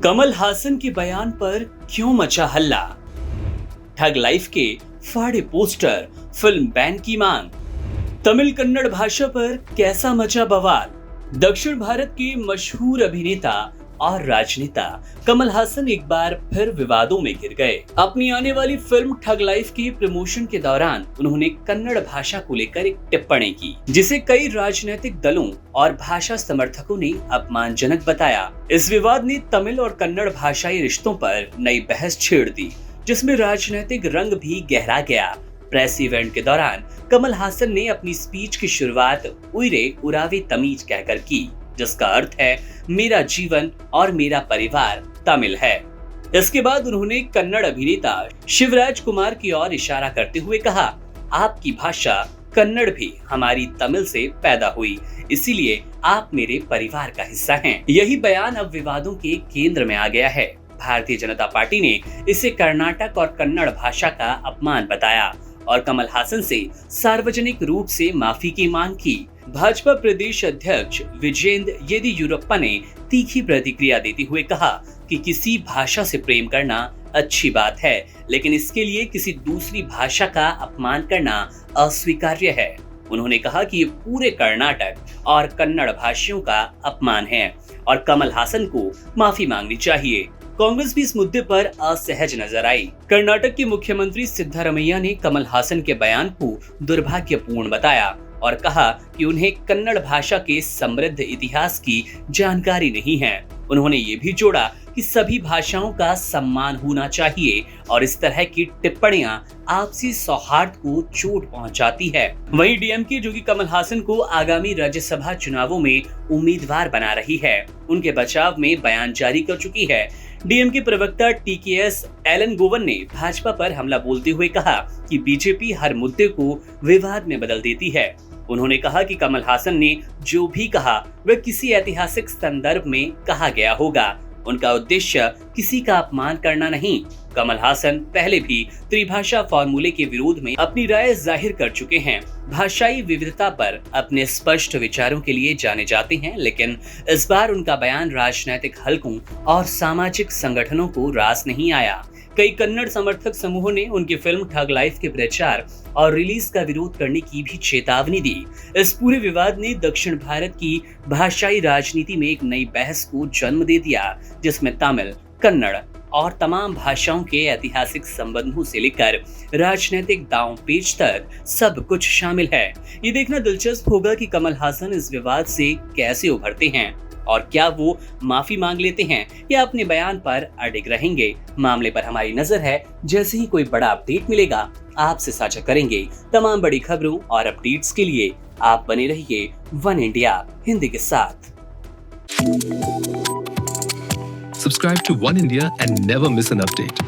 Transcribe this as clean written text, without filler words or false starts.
कमल हासन के बयान पर क्यों मचा हल्ला? ठग लाइफ के फाड़े पोस्टर, फिल्म बैन की मांग। तमिल कन्नड़ भाषा पर कैसा मचा बवाल? दक्षिण भारत के मशहूर अभिनेता और राजनेता कमल हासन एक बार फिर विवादों में घिर गए। अपनी आने वाली फिल्म ठग लाइफ की प्रमोशन के दौरान उन्होंने कन्नड़ भाषा को लेकर एक टिप्पणी की, जिसे कई राजनीतिक दलों और भाषा समर्थकों ने अपमानजनक बताया। इस विवाद ने तमिल और कन्नड़ भाषाई रिश्तों पर नई बहस छेड़ दी, जिसमें राजनीतिक रंग भी गहरा गया। प्रेस इवेंट के दौरान कमल हासन ने अपनी स्पीच की शुरुआत उइरे उरावे तमीज कहकर की, जिसका अर्थ है मेरा जीवन और मेरा परिवार तमिल है। इसके बाद उन्होंने कन्नड़ अभिनेता शिवराज कुमार की ओर इशारा करते हुए कहा, आपकी भाषा कन्नड़ भी हमारी तमिल से पैदा हुई, इसीलिए आप मेरे परिवार का हिस्सा हैं। यही बयान अब विवादों के केंद्र में आ गया है। भारतीय जनता पार्टी ने इसे कर्नाटक और कन्नड़ भाषा का अपमान बताया और कमल हासन से सार्वजनिक रूप से माफी की मांग की। भाजपा प्रदेश अध्यक्ष विजेंद्र येदियुरप्पा ने तीखी प्रतिक्रिया देते हुए कहा कि किसी भाषा से प्रेम करना अच्छी बात है, लेकिन इसके लिए किसी दूसरी भाषा का अपमान करना अस्वीकार्य है। उन्होंने कहा कि ये पूरे कर्नाटक और कन्नड़ भाषियों का अपमान है और कमल हासन को माफी मांगनी चाहिए। कांग्रेस भी इस मुद्दे पर असहज नजर आई। कर्नाटक के मुख्यमंत्री सिद्धारमैया ने कमल हासन के बयान को दुर्भाग्यपूर्ण बताया और कहा कि उन्हें कन्नड़ भाषा के समृद्ध इतिहास की जानकारी नहीं है। उन्होंने ये भी जोड़ा कि सभी भाषाओं का सम्मान होना चाहिए और इस तरह की टिप्पणियां आपसी सौहार्द को चोट पहुंचाती है। वहीं डीएमके, जो कि कमल हासन को आगामी राज्यसभा चुनावों में उम्मीदवार बना रही है, उनके बचाव में बयान जारी कर चुकी है। डीएमके प्रवक्ता टीकेएस एलनगोवन ने भाजपा पर हमला बोलते हुए कहा कि बीजेपी हर मुद्दे को विवाद में बदल देती है। उन्होंने कहा कि कमल हासन ने जो भी कहा वह किसी ऐतिहासिक संदर्भ में कहा गया होगा। उनका उद्देश्य किसी का अपमान करना नहीं। कमल हासन पहले भी त्रिभाषा फॉर्मूले के विरोध में अपनी राय जाहिर कर चुके हैं। भाषाई विविधता पर अपने स्पष्ट विचारों के लिए जाने जाते हैं, लेकिन इस बार उनका बयान राजनीतिक हलकों और सामाजिक संगठनों को रास नहीं आया। कई कन्नड़ समर्थक समूहों ने उनकी फिल्म ठग लाइफ के प्रचार और रिलीज का विरोध करने की भी चेतावनी दी। इस पूरे विवाद ने दक्षिण भारत की भाषाई राजनीति में एक नई बहस को जन्म दे दिया, जिसमें तमिल, कन्नड़ और तमाम भाषाओं के ऐतिहासिक संबंधों से लेकर राजनीतिक दांव पेच तक सब कुछ शामिल है। ये देखना दिलचस्प होगा कि कमल हासन इस विवाद से कैसे उभरते हैं और क्या वो माफी मांग लेते हैं या अपने बयान पर अडिग रहेंगे। मामले पर हमारी नजर है। जैसे ही कोई बड़ा अपडेट मिलेगा आपसे साझा करेंगे। तमाम बड़ी खबरों और अपडेट्स के लिए आप बने रहिए वन इंडिया हिंदी के साथ। Subscribe to One India and never miss an update.